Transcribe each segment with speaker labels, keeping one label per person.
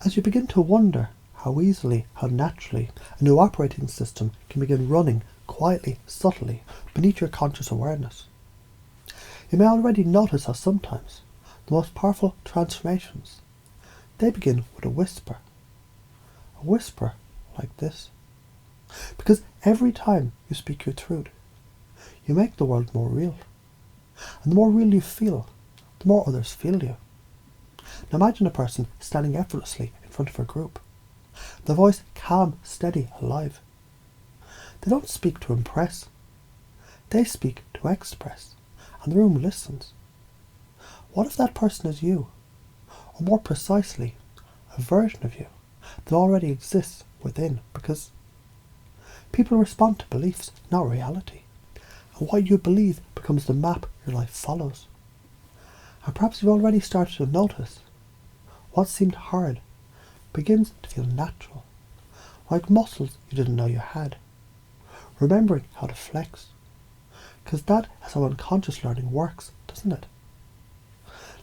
Speaker 1: As you begin to wonder how easily, how naturally, a new operating system can begin running quietly, subtly, beneath your conscious awareness. You may already notice how sometimes the most powerful transformations, they begin with a whisper like this. Because every time you speak your truth, you make the world more real. And the more real you feel, the more others feel you. Now imagine a person standing effortlessly in front of a group. The voice calm, steady, alive. They don't speak to impress. They speak to express. And the room listens. What if that person is you? Or more precisely, a version of you that already exists within, because people respond to beliefs, not reality. And what you believe becomes the map your life follows. And perhaps you've already started to notice what seemed hard begins to feel natural, like muscles you didn't know you had, remembering how to flex. Because that is how unconscious learning works, doesn't it?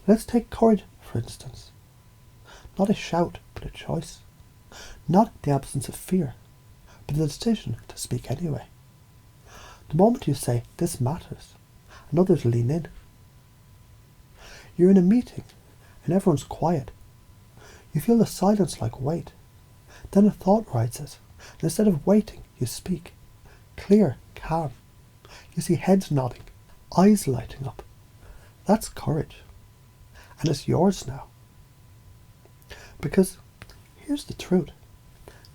Speaker 1: Let's take courage, for instance. Not a shout, but a choice. Not the absence of fear, but the decision to speak anyway. The moment you say, this matters, and others lean in. You're in a meeting, and everyone's quiet. You feel the silence like weight. Then a thought rises, and instead of waiting, you speak. Clear, calm. You see heads nodding, eyes lighting up. That's courage. And it's yours now. Because here's the truth.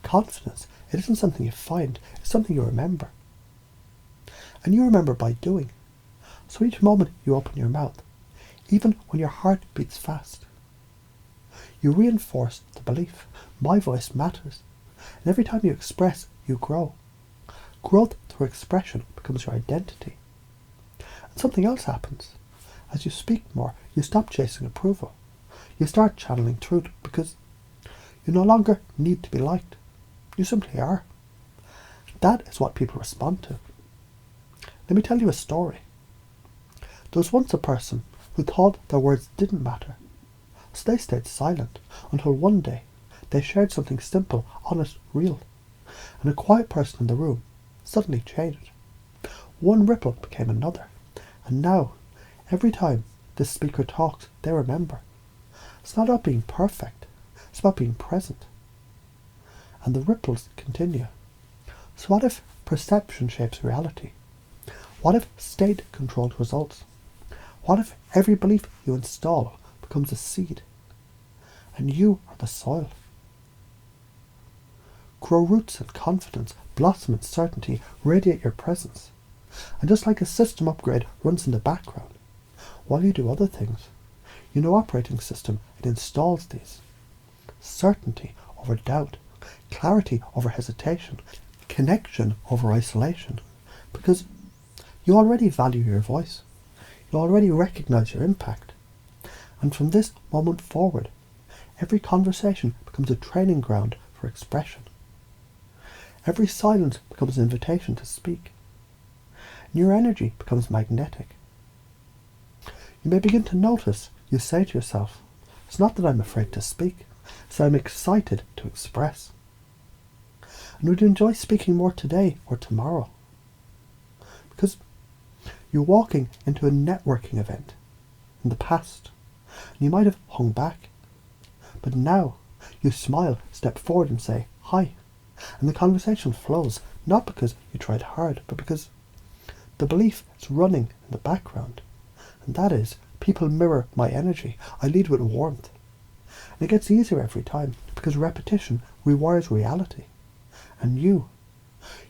Speaker 1: Confidence, it isn't something you find, it's something you remember. And you remember by doing. So each moment you open your mouth, even when your heart beats fast, you reinforce the belief, my voice matters. And every time you express, you grow. Growth through expression becomes your identity. And something else happens. As you speak more, you stop chasing approval. You start channeling truth because you no longer need to be liked. You simply are. That is what people respond to. Let me tell you a story. There was once a person who thought their words didn't matter. So they stayed silent until one day they shared something simple, honest, real. And a quiet person in the room suddenly changed. One ripple became another. And now, every time this speaker talks, they remember. It's not about being perfect. It's about being present. And the ripples continue. So what if perception shapes reality? What if state controls results? What if every belief you install becomes a seed? And you are the soil. Grow roots in confidence, blossom in certainty, radiate your presence. And just like a system upgrade runs in the background, while you do other things, your new operating system, it installs these. Certainty over doubt, clarity over hesitation, connection over isolation. Because you already value your voice. You already recognize your impact. And from this moment forward, every conversation becomes a training ground for expression. Every silence becomes an invitation to speak. And your energy becomes magnetic. You may begin to notice you say to yourself, it's not that I'm afraid to speak, it's that I'm excited to express. And would you enjoy speaking more today or tomorrow? Because you're walking into a networking event in the past, and you might have hung back. But now you smile, step forward and say, hi. And the conversation flows, not because you tried hard, but because the belief is running in the background. And that is, people mirror my energy. I lead with warmth. And it gets easier every time, because repetition rewires reality. And you're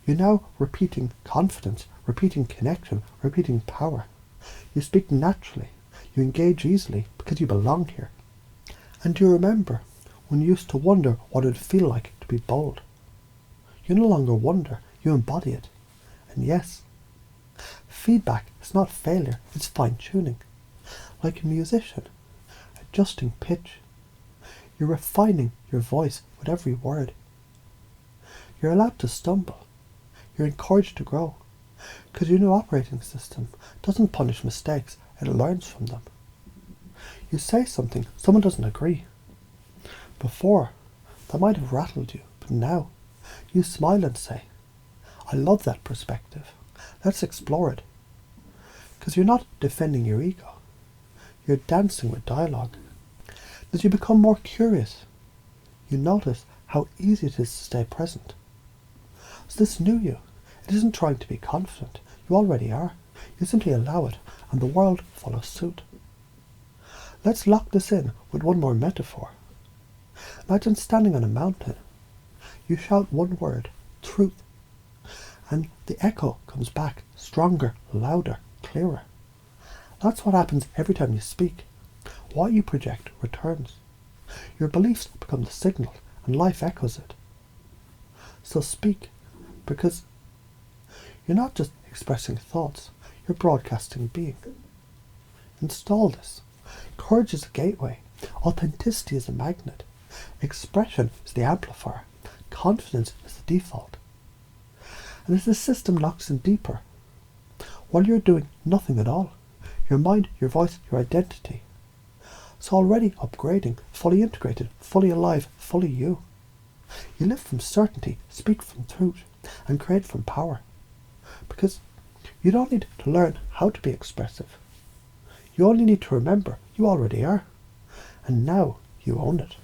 Speaker 1: now repeating confidence, repeating connection, repeating power. You speak naturally. You engage easily because you belong here. And do you remember when you used to wonder what it would feel like to be bold? You no longer wonder, you embody it. And yes, feedback is not failure, it's fine-tuning. Like a musician, adjusting pitch. You're refining your voice with every word. You're allowed to stumble. You're encouraged to grow. Because your new operating system doesn't punish mistakes, it learns from them. You say something, someone doesn't agree. Before, that might have rattled you, but now you smile and say, I love that perspective. Let's explore it. Because you're not defending your ego. You're dancing with dialogue. As you become more curious, you notice how easy it is to stay present. So this new you, it isn't trying to be confident. You already are. You simply allow it, and the world follows suit. Let's lock this in with one more metaphor. Imagine standing on a mountain. You shout one word, truth, and the echo comes back stronger, louder, clearer. That's what happens every time you speak. What you project returns. Your beliefs become the signal, and life echoes it. So speak, because you're not just expressing thoughts, you're broadcasting being. Install this. Courage is a gateway. Authenticity is a magnet. Expression is the amplifier. Confidence is the default. And as the system locks in deeper, while you're doing nothing at all, your mind, your voice, your identity, it's already upgrading, fully integrated, fully alive, fully you. You live from certainty, speak from truth, and create from power. Because you don't need to learn how to be expressive. You only need to remember you already are. And now you own it.